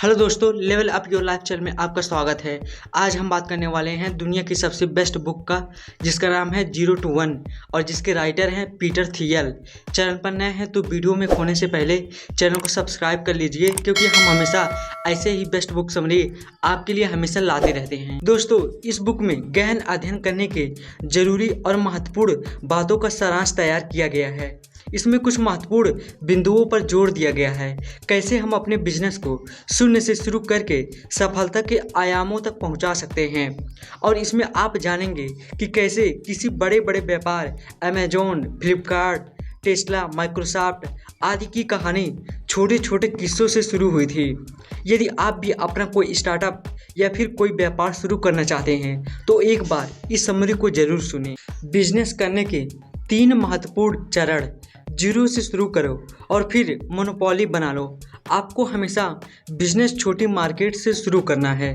Hello दोस्तों, level up your life channel में आपका स्वागत है। आज हम बात करने वाले हैं दुनिया की सबसे बेस्ट बुक का, जिसका नाम है 0 to 1 और जिसके राइटर हैं पीटर थियल। चैनल पर नए हैं तो वीडियो में खोने से पहले चैनल को सब्सक्राइब कर लीजिए, क्योंकि हम हमेशा ऐसे ही बेस्ट बुक समरी आपके लिए हमेशा लाते रहते हैं। दोस्तों, इस बुक में गहन अध्ययन करने के जरूरी और महत्वपूर्ण बातों का सारांश तैयार किया गया है। इसमें कुछ महत्वपूर्ण बिंदुओं पर जोर दिया गया है, कैसे हम अपने बिजनेस को शून्य से शुरू करके सफलता के आयामों तक पहुंचा सकते हैं। और इसमें आप जानेंगे कि कैसे किसी बड़े बड़े व्यापार अमेजोन, फ्लिपकार्ट, टेस्ला, माइक्रोसॉफ्ट आदि की कहानी छोटे छोटे किस्सों से शुरू हुई थी। यदि आप भी अपना कोई स्टार्टअप या फिर कोई व्यापार शुरू करना चाहते हैं तो एक बार इस समरी को जरूर सुनें। बिजनेस करने के 3 महत्वपूर्ण चरण। 0 से शुरू करो और फिर मोनोपोली बना लो। आपको हमेशा बिजनेस छोटी मार्केट से शुरू करना है।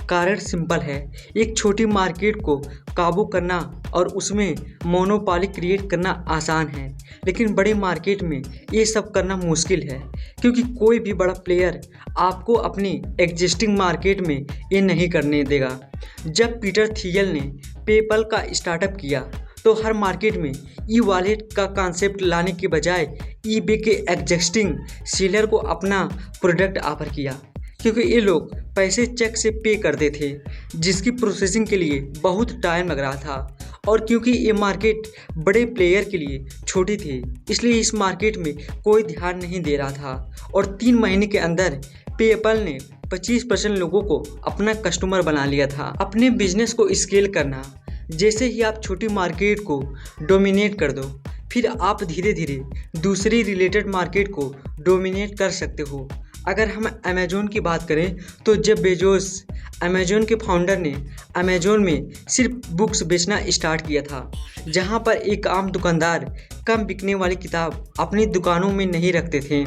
कारण सिंपल है, एक छोटी मार्केट को काबू करना और उसमें मोनोपोली क्रिएट करना आसान है, लेकिन बड़ी मार्केट में ये सब करना मुश्किल है, क्योंकि कोई भी बड़ा प्लेयर आपको अपनी एग्जिस्टिंग मार्केट में ये नहीं करने देगा। जब पीटर थियल ने पेपल का स्टार्टअप किया तो हर मार्केट में ई वॉलेट का कॉन्सेप्ट लाने के बजाय ईबे के एग्जिस्टिंग सेलर को अपना प्रोडक्ट ऑफर किया, क्योंकि ये लोग पैसे चेक से पे करते थे, जिसकी प्रोसेसिंग के लिए बहुत टाइम लग रहा था। और क्योंकि ये मार्केट बड़े प्लेयर के लिए छोटी थी, इसलिए इस मार्केट में कोई ध्यान नहीं दे रहा था। और 3 महीने के अंदर पेपल ने 25% लोगों को अपना कस्टमर बना लिया था। अपने बिजनेस को स्केल करना। जैसे ही आप छोटी मार्केट को डोमिनेट कर दो, फिर आप धीरे धीरे दूसरी रिलेटेड मार्केट को डोमिनेट कर सकते हो। अगर हम अमेजोन की बात करें तो जेफ बेजोस, अमेजोन के फाउंडर, ने अमेजोन में सिर्फ बुक्स बेचना स्टार्ट किया था, जहां पर एक आम दुकानदार कम बिकने वाली किताब अपनी दुकानों में नहीं रखते थे।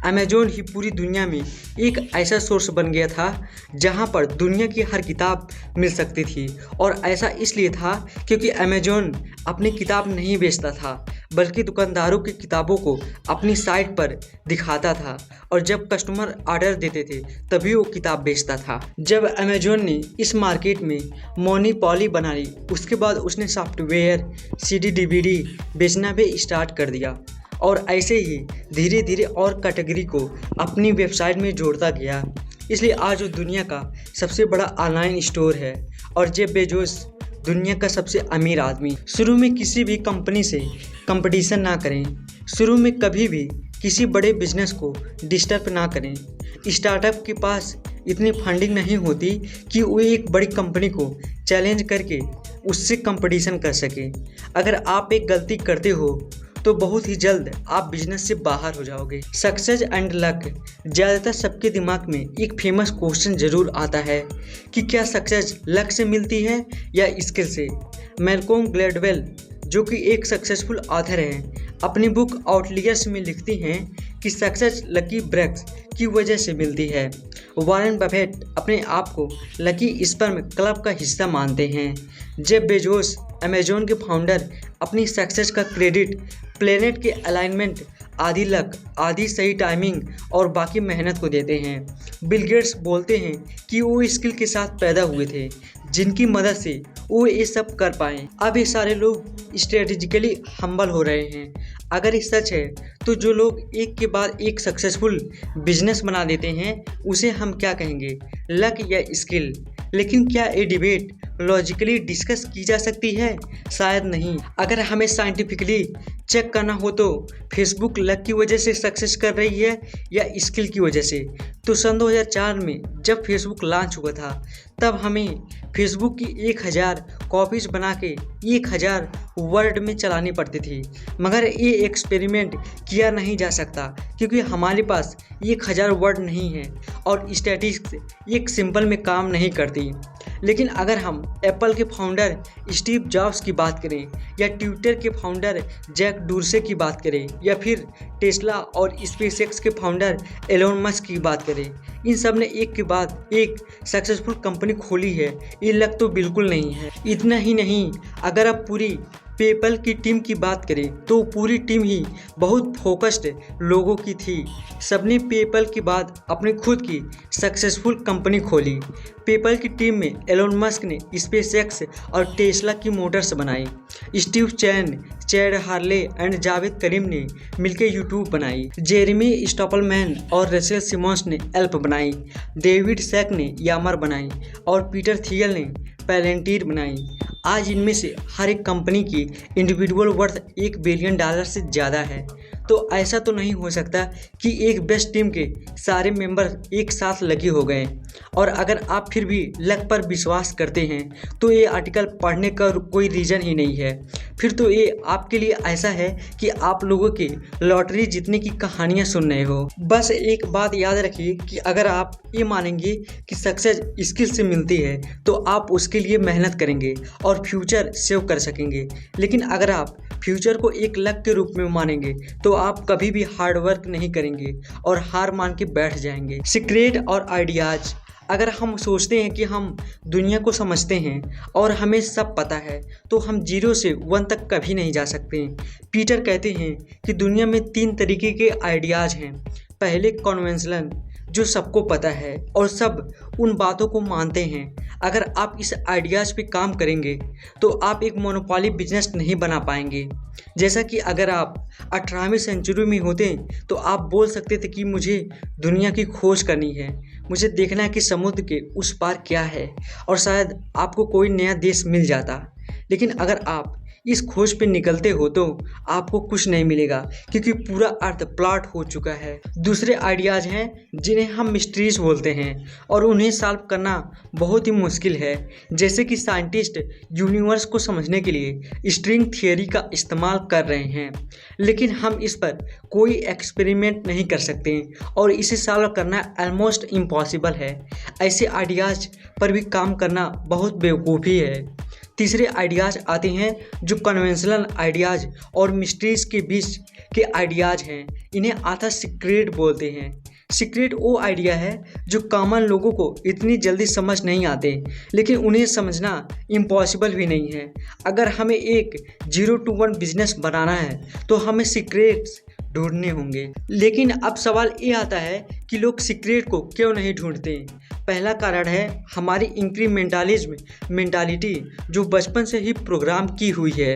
अमेजोन ही पूरी दुनिया में एक ऐसा सोर्स बन गया था जहां पर दुनिया की हर किताब मिल सकती थी। और ऐसा इसलिए था क्योंकि अमेजोन अपनी किताब नहीं बेचता था, बल्कि दुकानदारों की किताबों को अपनी साइट पर दिखाता था, और जब कस्टमर ऑर्डर देते थे तभी वो किताब बेचता था। जब अमेजोन ने इस मार्केट में मोनोपोली बना ली, उसके बाद उसने सॉफ्टवेयर, सीडी, डीवीडी बेचना भी स्टार्ट कर दिया, और ऐसे ही धीरे धीरे और कैटेगरी को अपनी वेबसाइट में जोड़ता गया। इसलिए आज वो दुनिया का सबसे बड़ा ऑनलाइन स्टोर है। और जेफ बेजोस दुनिया का सबसे अमीर आदमी। शुरू में किसी भी कंपनी से कंपटीशन ना करें। शुरू में कभी भी किसी बड़े बिजनेस को डिस्टर्ब ना करें। स्टार्टअप के पास इतनी फंडिंग नहीं होती कि वो एक बड़ी कंपनी को चैलेंज करके उससे कंपटीशन कर सके। अगर आप एक गलती करते हो तो बहुत ही जल्द आप बिजनेस से बाहर हो जाओगे। Success and luck. ज़्यादातर सबके दिमाग में एक फेमस क्वेश्चन जरूर आता है कि क्या सक्सेस लक से मिलती है या स्किल से। मैल्कोम ग्लैडवेल, जो कि एक सक्सेसफुल ऑथर हैं, अपनी बुक आउटलियर्स में लिखती हैं कि सक्सेस लकी ब्रेक्स की वजह से मिलती है। वॉरेन बफेट अपने आप को लकी स्पर्म क्लब का हिस्सा मानते हैं। जेफ बेजोस, अमेजोन के फाउंडर, अपनी सक्सेस का क्रेडिट प्लेनेट के अलाइनमेंट, आदि लक, आदि सही टाइमिंग और बाकी मेहनत को देते हैं। बिल गेट्स बोलते हैं कि वो स्किल के साथ पैदा हुए थे, जिनकी मदद से वो ये सब कर पाए। अब ये सारे लोग स्ट्रेटेजिकली हम्बल हो रहे हैं। अगर ये सच है तो जो लोग एक के बाद एक सक्सेसफुल बिजनेस बना देते हैं, उसे हम क्या कहेंगे, लक या स्किल? लेकिन क्या ये डिबेट लॉजिकली डिस्कस की जा सकती है? शायद नहीं। अगर हमें साइंटिफिकली चेक करना हो तो फेसबुक लक की वजह से सक्सेस कर रही है या स्किल की वजह से? तो सन 2004 में जब फेसबुक लॉन्च हुआ था, तब हमें फेसबुक की 1000 कॉपीज़ बना के 1000 वर्ड में चलानी पड़ती थी। मगर ये एक्सपेरिमेंट किया नहीं जा सकता, क्योंकि हमारे पास 1000 वर्ड नहीं है और स्टैटिस्टिक्स एक सिंपल में काम नहीं करती। लेकिन अगर हम एप्पल के फाउंडर स्टीव जॉब्स की बात करें, या ट्विटर के फाउंडर जैक डोर्से की बात करें, या फिर टेस्ला और स्पेसएक्स के फाउंडर एलोन मस्क की बात करें, इन सब ने एक के बाद एक सक्सेसफुल कंपनी खोली है। ये लक तो बिल्कुल नहीं है। इतना ही नहीं, अगर आप पूरी पेपल की टीम की बात करें तो पूरी टीम ही बहुत फोकस्ड लोगों की थी। सबने पेपल के बाद अपनी खुद की सक्सेसफुल कंपनी खोली। पेपल की टीम में एलोन मस्क ने स्पेसएक्स और टेस्ला की मोटर्स बनाई। Steve Chen, Chad Hurley and Javed Karim ने मिलकर यूट्यूब बनाई। जेरेमी स्टॉपलमैन और रसेल सिमोंस ने एल्प बनाई। डेविड सैक ने यामर बनाई और पीटर थियल ने पैलेंटियर बनाई। आज इनमें से हर एक कंपनी की इंडिविजुअल वर्थ $1 बिलियन से ज़्यादा है। तो ऐसा तो नहीं हो सकता कि एक बेस्ट टीम के सारे मेंबर एक साथ लगे हो गए। और अगर आप फिर भी लक पर विश्वास करते हैं तो ये आर्टिकल पढ़ने का कोई रीज़न ही नहीं है। फिर तो ये आपके लिए ऐसा है कि आप लोगों की लॉटरी जीतने की कहानियां सुन रहे हो। बस एक बात याद रखिए कि अगर आप ये मानेंगे कि सक्सेस स्किल से मिलती है तो आप उसके लिए मेहनत करेंगे और फ्यूचर सेव कर सकेंगे। लेकिन अगर आप फ्यूचर को एक लक के रूप में मानेंगे तो आप कभी भी हार्ड वर्क नहीं करेंगे और हार मान के बैठ जाएंगे। सीक्रेट और आइडियाज़। अगर हम सोचते हैं कि हम दुनिया को समझते हैं और हमें सब पता है तो हम 0 से 1 तक कभी नहीं जा सकते। पीटर कहते हैं कि दुनिया में 3 तरीके के आइडियाज़ हैं। पहले कन्वेंशनल, जो सबको पता है और सब उन बातों को मानते हैं। अगर आप इस आइडियाज़ पे काम करेंगे तो आप एक मोनोपोली बिजनेस नहीं बना पाएंगे। जैसा कि अगर आप 18वीं सेंचुरी में होते तो आप बोल सकते थे कि मुझे दुनिया की खोज करनी है, मुझे देखना है कि समुद्र के उस पार क्या है, और शायद आपको कोई नया देश मिल जाता। लेकिन अगर आप इस खोज पे निकलते हो तो आपको कुछ नहीं मिलेगा क्योंकि पूरा अर्थ प्लॉट हो चुका है। दूसरे आइडियाज़ हैं जिन्हें हम मिस्ट्रीज बोलते हैं और उन्हें सॉल्व करना बहुत ही मुश्किल है। जैसे कि साइंटिस्ट यूनिवर्स को समझने के लिए स्ट्रिंग थियरी का इस्तेमाल कर रहे हैं, लेकिन हम इस पर कोई एक्सपेरिमेंट नहीं कर सकते और इसे सॉल्व करना ऑलमोस्ट इम्पॉसिबल है। ऐसे आइडियाज़ पर भी काम करना बहुत बेवकूफ़ी है। तीसरे आइडियाज़ आते हैं जो कन्वेंशनल आइडियाज़ और मिस्ट्रीज के बीच के आइडियाज़ हैं। इन्हें आधा सीक्रेट बोलते हैं। सीक्रेट वो आइडिया है जो कॉमन लोगों को इतनी जल्दी समझ नहीं आते, लेकिन उन्हें समझना इम्पॉसिबल भी नहीं है। अगर हमें एक 0 to 1 बिजनेस बनाना है तो हमें सीक्रेट्स ढूंढने होंगे। लेकिन अब सवाल ये आता है कि लोग सीक्रेट को क्यों नहीं ढूंढते। पहला कारण है हमारी इंक्रीमेंटलिज्म मेंटालिटी, जो बचपन से ही प्रोग्राम की हुई है।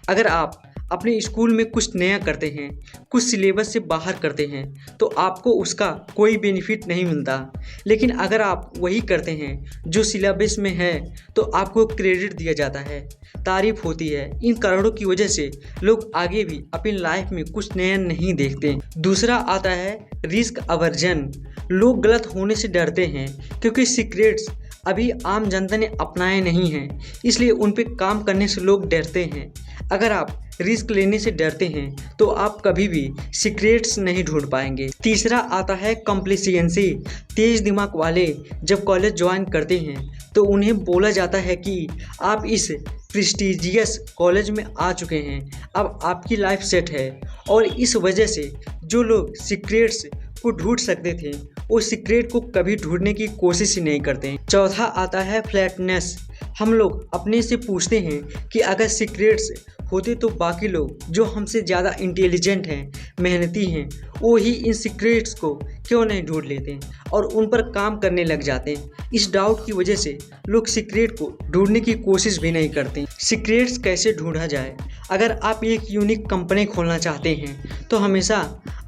अगर आप अपने स्कूल में कुछ नया करते हैं, कुछ सिलेबस से बाहर करते हैं, तो आपको उसका कोई बेनिफिट नहीं मिलता। लेकिन अगर आप वही करते हैं जो सिलेबस में है तो आपको क्रेडिट दिया जाता है, तारीफ होती है। इन कारणों की वजह से लोग आगे भी अपनी लाइफ में कुछ नया नहीं देखते। दूसरा आता है रिस्क अवर्जन। लोग गलत होने से डरते हैं क्योंकि सीक्रेट्स अभी आम जनता ने अपनाए नहीं हैं, इसलिए उन पर काम करने से लोग डरते हैं। अगर आप रिस्क लेने से डरते हैं तो आप कभी भी सीक्रेट्स नहीं ढूंढ पाएंगे। तीसरा आता है कॉम्प्लिसेंसी। तेज दिमाग वाले जब कॉलेज ज्वाइन करते हैं तो उन्हें बोला जाता है कि आप इस प्रेस्टिजियस कॉलेज में आ चुके हैं, अब आपकी लाइफ सेट है। और इस वजह से जो लोग सीक्रेट्स को ढूंढ सकते थे वो सीक्रेट को कभी ढूंढने की कोशिश ही नहीं करते। चौथा आता है फ्लैटनेस। हम लोग अपने से पूछते हैं कि अगर सीक्रेट्स होते तो बाकी लोग जो हमसे ज़्यादा इंटेलिजेंट हैं, मेहनती हैं, वो ही इन सीक्रेट्स को क्यों नहीं ढूंढ लेते और उन पर काम करने लग जाते हैं। इस डाउट की वजह से लोग सीक्रेट को ढूंढने की कोशिश भी नहीं करते। सीक्रेट्स कैसे ढूंढा जाए? अगर आप एक यूनिक कंपनी खोलना चाहते हैं तो हमेशा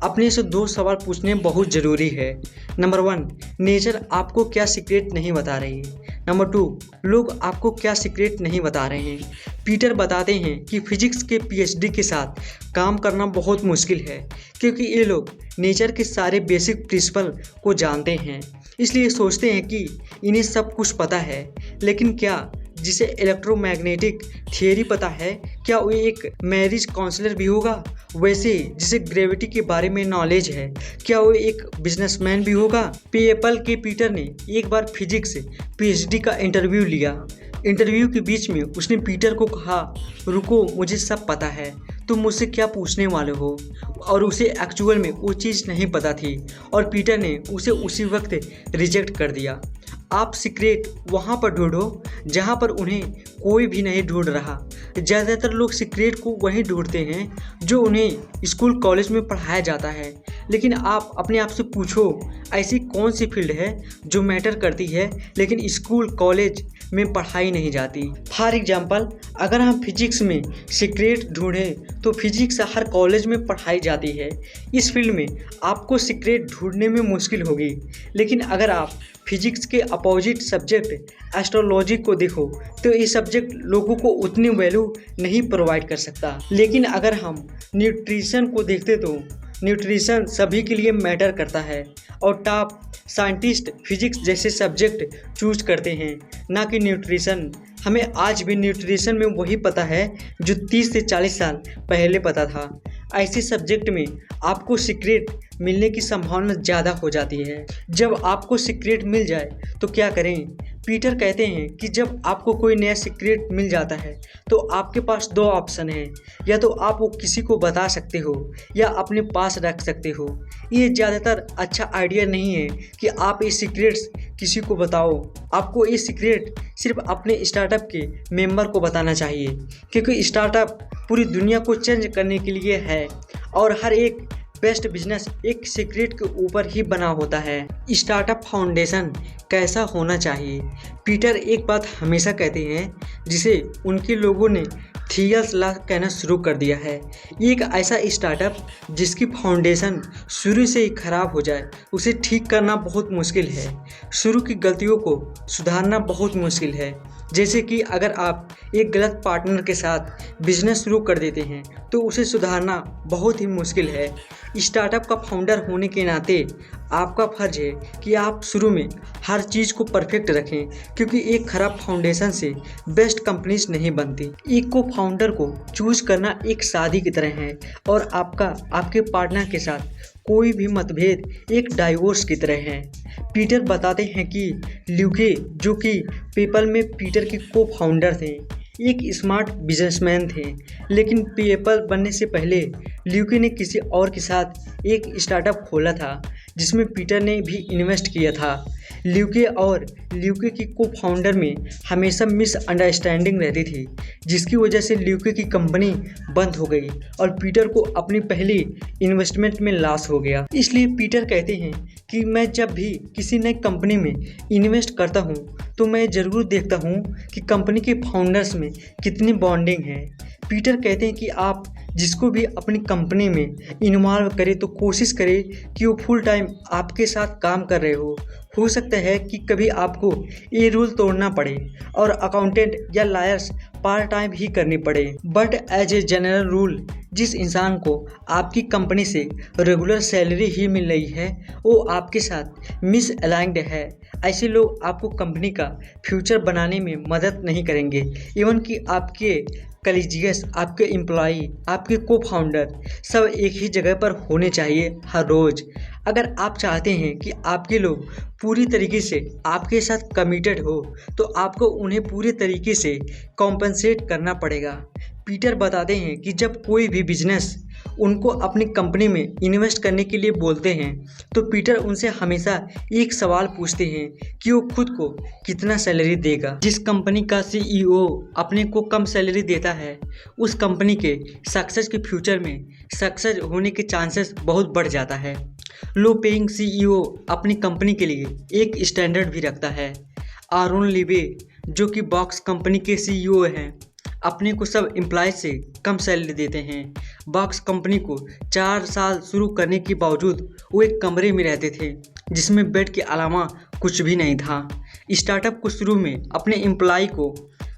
अपने से 2 सवाल पूछने बहुत ज़रूरी है। नंबर 1, नेचर आपको क्या सीक्रेट नहीं बता रही है। नंबर 2, लोग आपको क्या सीक्रेट नहीं बता रहे हैं। पीटर बताते हैं कि फिजिक्स के PhD के साथ काम करना बहुत मुश्किल है क्योंकि ये लोग नेचर के सारे बेसिक प्रिंसिपल को जानते हैं, इसलिए सोचते हैं कि इन्हें सब कुछ पता है। लेकिन क्या जिसे इलेक्ट्रोमैग्नेटिक थियरी पता है, क्या वो एक मैरिज काउंसलर भी होगा? वैसे जिसे ग्रेविटी के बारे में नॉलेज है, क्या वो एक बिजनेसमैन भी होगा? पेपल के पीटर ने एक बार फिजिक्स PhD का इंटरव्यू लिया। इंटरव्यू के बीच में उसने पीटर को कहा, रुको, मुझे सब पता है, तुम मुझसे क्या पूछने वाले हो? और उसे एक्चुअल में वो चीज़ नहीं पता थी और पीटर ने उसे उसी वक्त रिजेक्ट कर दिया। आप सीक्रेट वहाँ पर ढूंढो जहाँ पर उन्हें कोई भी नहीं ढूंढ रहा। ज़्यादातर लोग सीक्रेट को वहीं ढूंढते हैं जो उन्हें स्कूल कॉलेज में पढ़ाया जाता है। लेकिन आप अपने आप से पूछो, ऐसी कौन सी फील्ड है जो मैटर करती है लेकिन स्कूल कॉलेज में पढ़ाई नहीं जाती। फॉर एग्जाम्पल, अगर हम फिजिक्स में सीक्रेट ढूंढें तो फिजिक्स हर कॉलेज में पढ़ाई जाती है। इस फील्ड में आपको सीक्रेट ढूंढने में मुश्किल होगी। लेकिन अगर आप फिजिक्स के अपोजिट सब्जेक्ट एस्ट्रोलॉजी को देखो तो ये सब्जेक्ट लोगों को उतनी वैल्यू नहीं प्रोवाइड कर सकता। लेकिन अगर हम न्यूट्रिशन को देखते तो न्यूट्रिशन सभी के लिए मैटर करता है और टॉप साइंटिस्ट फिजिक्स जैसे सब्जेक्ट चूज करते हैं, ना कि न्यूट्रिशन। हमें आज भी न्यूट्रिशन में वही पता है जो 30 से 40 साल पहले पता था। ऐसे सब्जेक्ट में आपको सीक्रेट मिलने की संभावना ज़्यादा हो जाती है। जब आपको सीक्रेट मिल जाए तो क्या करें? पीटर कहते हैं कि जब आपको कोई नया सीक्रेट मिल जाता है तो आपके पास दो ऑप्शन हैं, या तो आप वो किसी को बता सकते हो या अपने पास रख सकते हो। ये ज़्यादातर अच्छा आइडिया नहीं है कि आप ये सीक्रेट्स किसी को बताओ। आपको ये सीक्रेट सिर्फ अपने स्टार्टअप के मेंबर को बताना चाहिए, क्योंकि स्टार्टअप पूरी दुनिया को चेंज करने के लिए है और हर एक बेस्ट बिजनेस एक सीक्रेट के ऊपर ही बना होता है। स्टार्टअप फाउंडेशन कैसा होना चाहिए? पीटर एक बात हमेशा कहते हैं जिसे उनके लोगों ने थियल्स लॉ कहना शुरू कर दिया है। एक ऐसा स्टार्टअप जिसकी फाउंडेशन शुरू से ही खराब हो जाए उसे ठीक करना बहुत मुश्किल है। शुरू की गलतियों को सुधारना बहुत मुश्किल है। जैसे कि अगर आप एक गलत पार्टनर के साथ बिजनेस शुरू कर देते हैं तो उसे सुधारना बहुत ही मुश्किल है। स्टार्टअप का फाउंडर होने के नाते आपका फर्ज है कि आप शुरू में हर चीज़ को परफेक्ट रखें, क्योंकि एक खराब फाउंडेशन से बेस्ट कंपनीज नहीं बनती। एक को फाउंडर को चूज करना एक शादी की तरह है और आपके पार्टनर के साथ कोई भी मतभेद एक डाइवोर्स की तरह है। पीटर बताते हैं कि ल्यूके, जो कि पेपल में पीटर के को फाउंडर थे, एक स्मार्ट बिजनेसमैन थे। लेकिन पेपल बनने से पहले ल्यूके ने किसी और के साथ एक स्टार्टअप खोला था जिसमें पीटर ने भी इन्वेस्ट किया था। ल्यूके और ल्यूके की को फाउंडर में हमेशा मिसअंडरस्टैंडिंग रहती थी, जिसकी वजह से ल्यूके की कंपनी बंद हो गई और पीटर को अपनी पहली इन्वेस्टमेंट में लॉस हो गया। इसलिए पीटर कहते हैं कि मैं जब भी किसी नई कंपनी में इन्वेस्ट करता हूं तो मैं ज़रूर देखता हूं कि कंपनी के फाउंडर्स में कितनी बॉन्डिंग है। पीटर कहते हैं कि आप जिसको भी अपनी कंपनी में इन्वॉल्व करें तो कोशिश करें कि वो फुल टाइम आपके साथ काम कर रहे हो सकता है कि कभी आपको ये रूल तोड़ना पड़े और अकाउंटेंट या लॉयर्स पार्ट टाइम ही करनी पड़े, but as a general rule जिस इंसान को आपकी कंपनी से रेगुलर सैलरी ही मिल रही है वो आपके साथ मिसअलाइंड है। ऐसे लोग आपको कंपनी का फ्यूचर बनाने में मदद नहीं करेंगे। इवन कि आपके कलीजियस, आपके एम्प्लॉई, आपके को फाउंडर सब एक ही जगह पर होने चाहिए हर रोज़। अगर आप चाहते हैं कि आपके लोग पूरी तरीके से आपके साथ कमिटेड हो तो आपको उन्हें पूरे तरीके से कॉम्पनसेट करना पड़ेगा। पीटर बताते हैं कि जब कोई भी बिजनेस उनको अपनी कंपनी में इन्वेस्ट करने के लिए बोलते हैं तो पीटर उनसे हमेशा एक सवाल पूछते हैं कि वो खुद को कितना सैलरी देगा। जिस कंपनी का सीईओ अपने को कम सैलरी देता है उस कंपनी के सक्सेस के फ्यूचर में सक्सेस होने के चांसेस बहुत बढ़ जाता है। लो पेइंग सीईओ अपनी कंपनी के लिए एक स्टैंडर्ड भी रखता है। आरोन लिबे, जो कि बॉक्स कंपनी के सीईओ हैं, अपने को सब एम्प्लॉय से कम सैलरी देते हैं। बॉक्स कंपनी को 4 साल शुरू करने के बावजूद वो एक कमरे में रहते थे जिसमें बेड के अलावा कुछ भी नहीं था। स्टार्टअप को शुरू में अपने एम्प्लॉय को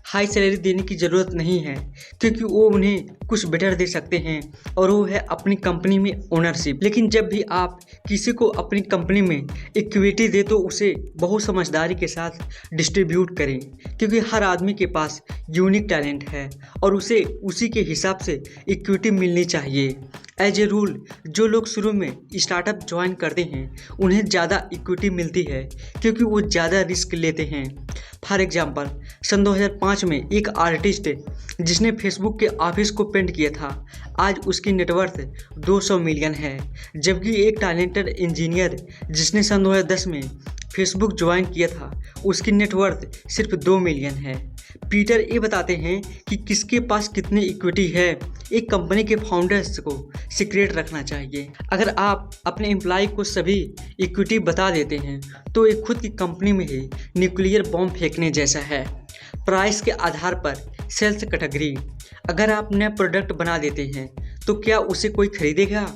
हाई सैलरी देने की ज़रूरत नहीं है, क्योंकि वो उन्हें कुछ बेटर दे सकते हैं और वो है अपनी कंपनी में ओनरशिप। लेकिन जब भी आप किसी को अपनी कंपनी में इक्विटी दे तो उसे बहुत समझदारी के साथ डिस्ट्रीब्यूट करें, क्योंकि हर आदमी के पास यूनिक टैलेंट है और उसे उसी के हिसाब से इक्विटी मिलनी चाहिए। एज ए रूल जो लोग शुरू में स्टार्टअप ज्वाइन करते हैं उन्हें ज़्यादा इक्विटी मिलती है क्योंकि वो ज़्यादा रिस्क लेते हैं। फॉर एग्जांपल, सन 2005 में एक आर्टिस्ट जिसने फेसबुक के ऑफिस को पेंट किया था, आज उसकी नेटवर्थ 200 मिलियन है। जबकि एक टैलेंटेड इंजीनियर जिसने सन 2010 में फेसबुक ज्वाइन किया था उसकी नेटवर्थ सिर्फ 2 मिलियन है। पीटर ये बताते हैं कि किसके पास कितनी इक्विटी है। एक कंपनी के फाउंडर्स को सीक्रेट रखना चाहिए। अगर आप अपने एम्प्लॉय को सभी इक्विटी बता देते हैं तो ये खुद की कंपनी में ही न्यूक्लियर बॉम्ब फेंकने जैसा है। प्राइस के आधार पर सेल्स कैटेगरी, अगर आप नया प्रोडक्ट बना देते हैं तो क्या उसे कोई खरीदेगा?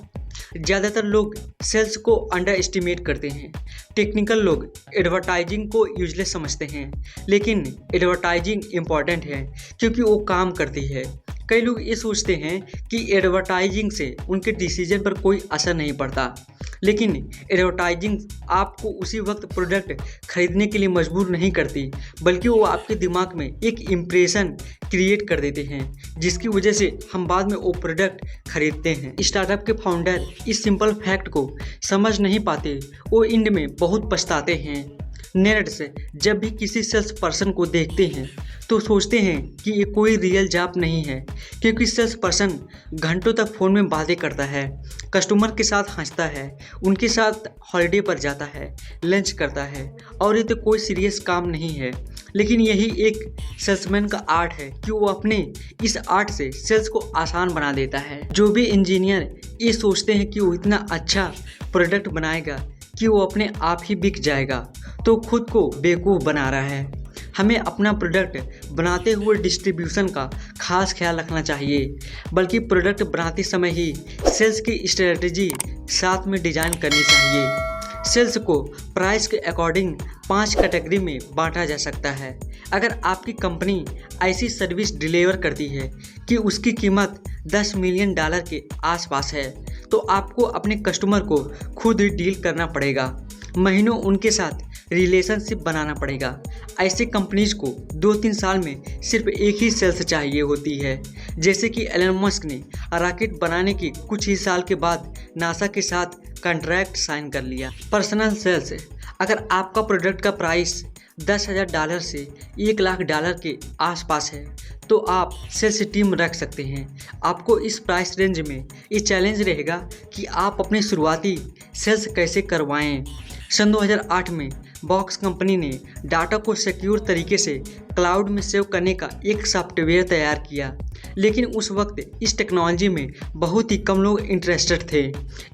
ज़्यादातर लोग सेल्स को अंडर एस्टिमेट करते हैं। टेक्निकल लोग एडवर्टाइजिंग को यूजलेस समझते हैं, लेकिन एडवर्टाइजिंग इम्पॉर्टेंट है क्योंकि वो काम करती है। कई लोग ये सोचते हैं कि एडवर्टाइजिंग से उनके डिसीजन पर कोई असर नहीं पड़ता, लेकिन एडवर्टाइजिंग आपको उसी वक्त प्रोडक्ट खरीदने के लिए मजबूर नहीं करती, बल्कि वो आपके दिमाग में एक इम्प्रेशन क्रिएट कर देते हैं जिसकी वजह से हम बाद में वो प्रोडक्ट खरीदते हैं। स्टार्टअप के फाउंडर इस सिंपल फैक्ट को समझ नहीं पाते, वो एंड में बहुत पछताते हैं। नर्ड्स जब भी किसी सेल्स पर्सन को देखते हैं तो सोचते हैं कि ये कोई रियल जॉब नहीं है, क्योंकि सेल्स पर्सन घंटों तक फ़ोन में बातें करता है, कस्टमर के साथ हंसता है, उनके साथ हॉलिडे पर जाता है, लंच करता है, और ये तो कोई सीरियस काम नहीं है। लेकिन यही एक सेल्समैन का आर्ट है कि वो अपने इस आर्ट से सेल्स को आसान बना देता है। जो भी इंजीनियर ये सोचते हैं कि वो इतना अच्छा प्रोडक्ट बनाएगा कि वो अपने आप ही बिक जाएगा, तो खुद को बेवकूफ़ बना रहा है। हमें अपना प्रोडक्ट बनाते हुए डिस्ट्रीब्यूशन का खास ख्याल रखना चाहिए, बल्कि प्रोडक्ट बनाते समय ही सेल्स की स्ट्रेटजी साथ में डिज़ाइन करनी चाहिए। सेल्स को प्राइस के अकॉर्डिंग 5 कैटेगरी में बांटा जा सकता है। अगर आपकी कंपनी ऐसी सर्विस डिलीवर करती है कि उसकी कीमत $10 मिलियन के आसपास है, तो आपको अपने कस्टमर को खुद ही डील करना पड़ेगा, महीनों उनके साथ रिलेशनशिप बनाना पड़ेगा। ऐसे कंपनीज को 2-3 साल में सिर्फ एक ही सेल्स चाहिए होती है, जैसे कि एलन मस्क ने रॉकेट बनाने के कुछ ही साल के बाद नासा के साथ कॉन्ट्रैक्ट साइन कर लिया। पर्सनल सेल्स, अगर आपका प्रोडक्ट का प्राइस $10,000 से $1 लाख के आसपास है तो आप सेल्स टीम रख सकते हैं। आपको इस प्राइस रेंज में ये चैलेंज रहेगा कि आप अपने शुरुआती सेल्स कैसे करवाएं। सन 2008 में बॉक्स कंपनी ने डाटा को सिक्योर तरीके से क्लाउड में सेव करने का एक सॉफ्टवेयर तैयार किया, लेकिन उस वक्त इस टेक्नोलॉजी में बहुत ही कम लोग इंटरेस्टेड थे।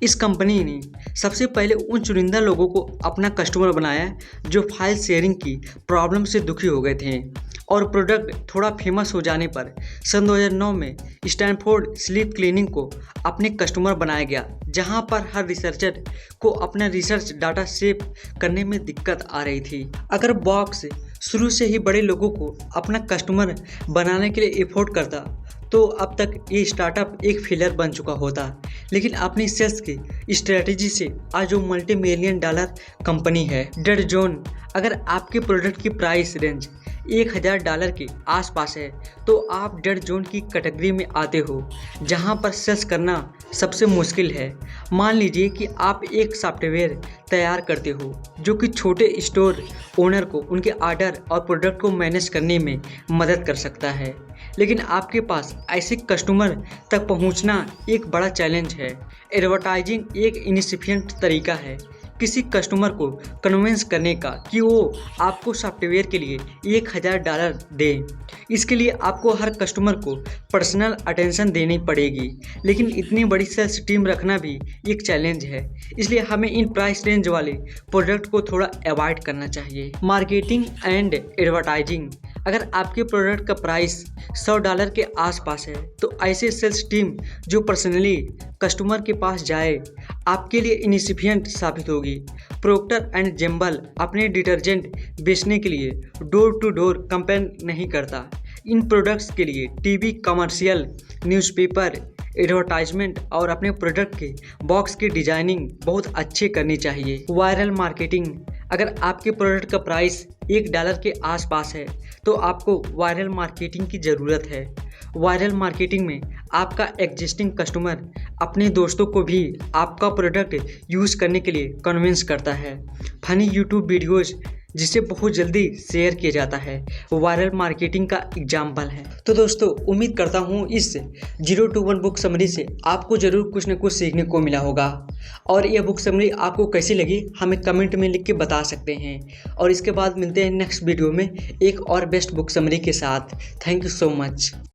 इस कंपनी ने सबसे पहले उन चुनिंदा लोगों को अपना कस्टमर बनाया जो फाइल शेयरिंग की प्रॉब्लम से दुखी हो गए थे, और प्रोडक्ट थोड़ा फेमस हो जाने पर सन 2009 में स्टैनफोर्ड स्लीप क्लीनिंग को अपने कस्टमर बनाया गया, जहां पर हर रिसर्चर को अपना रिसर्च डाटा सेव करने में दिक्कत आ रही थी। अगर बॉक्स शुरू से ही बड़े लोगों को अपना कस्टमर बनाने के लिए एफोर्ड करता तो अब तक ये स्टार्टअप एक फेलियर बन चुका होता, लेकिन अपनी सेल्स की स्ट्रेटजी से आज वो $multi million कंपनी है। डेड जोन, अगर आपके प्रोडक्ट की प्राइस रेंज $1,000 के आसपास है तो आप डेड जोन की कैटेगरी में आते हो, जहां पर सेल्स करना सबसे मुश्किल है। मान लीजिए कि आप एक सॉफ्टवेयर तैयार करते हो जो कि छोटे स्टोर ओनर को उनके ऑर्डर और प्रोडक्ट को मैनेज करने में मदद कर सकता है, लेकिन आपके पास ऐसे कस्टमर तक पहुंचना एक बड़ा चैलेंज है। एडवर्टाइजिंग एक इनिशिएंट तरीका है किसी कस्टमर को कन्विंस करने का कि वो आपको सॉफ्टवेयर के लिए $1,000 दे। इसके लिए आपको हर कस्टमर को पर्सनल अटेंशन देनी पड़ेगी, लेकिन इतनी बड़ी सेल्स टीम रखना भी एक चैलेंज है, इसलिए हमें इन प्राइस रेंज वाले प्रोडक्ट को थोड़ा अवॉइड करना चाहिए। मार्केटिंग एंड एडवर्टाइजिंग, अगर आपके प्रोडक्ट का प्राइस $100 के आसपास है तो ऐसे सेल्स टीम जो पर्सनली कस्टमर के पास जाए आपके लिए इनिशिएंट साबित होगी। प्रोक्टर एंड गैम्बल अपने डिटर्जेंट बेचने के लिए डोर टू डोर कैंपेन नहीं करता। इन प्रोडक्ट्स के लिए टीवी कमर्शियल, न्यूज़पेपर एडवर्टाइजमेंट और अपने प्रोडक्ट के बॉक्स की डिजाइनिंग बहुत अच्छे करनी चाहिए। वायरल मार्केटिंग, अगर आपके प्रोडक्ट का प्राइस $1 के आसपास है तो आपको वायरल मार्केटिंग की ज़रूरत है। वायरल मार्केटिंग में आपका एग्जिस्टिंग कस्टमर अपने दोस्तों को भी आपका प्रोडक्ट यूज़ करने के लिए कन्विंस करता है। फनी यूट्यूब वीडियोज़ जिसे बहुत जल्दी शेयर किया जाता है। वायरल मार्केटिंग का एग्जाम्पल है। तो दोस्तों उम्मीद करता हूँ इस 021 बुक समरी से आपको ज़रूर कुछ न कुछ सीखने को मिला होगा। और यह बुक समरी आपको कैसी लगी हमें कमेंट में लिख के बता सकते हैं। और इसके बाद मिलते हैं नेक्स्ट वीडियो में एक और बेस्ट बुक समरी के साथ। Thank you so much.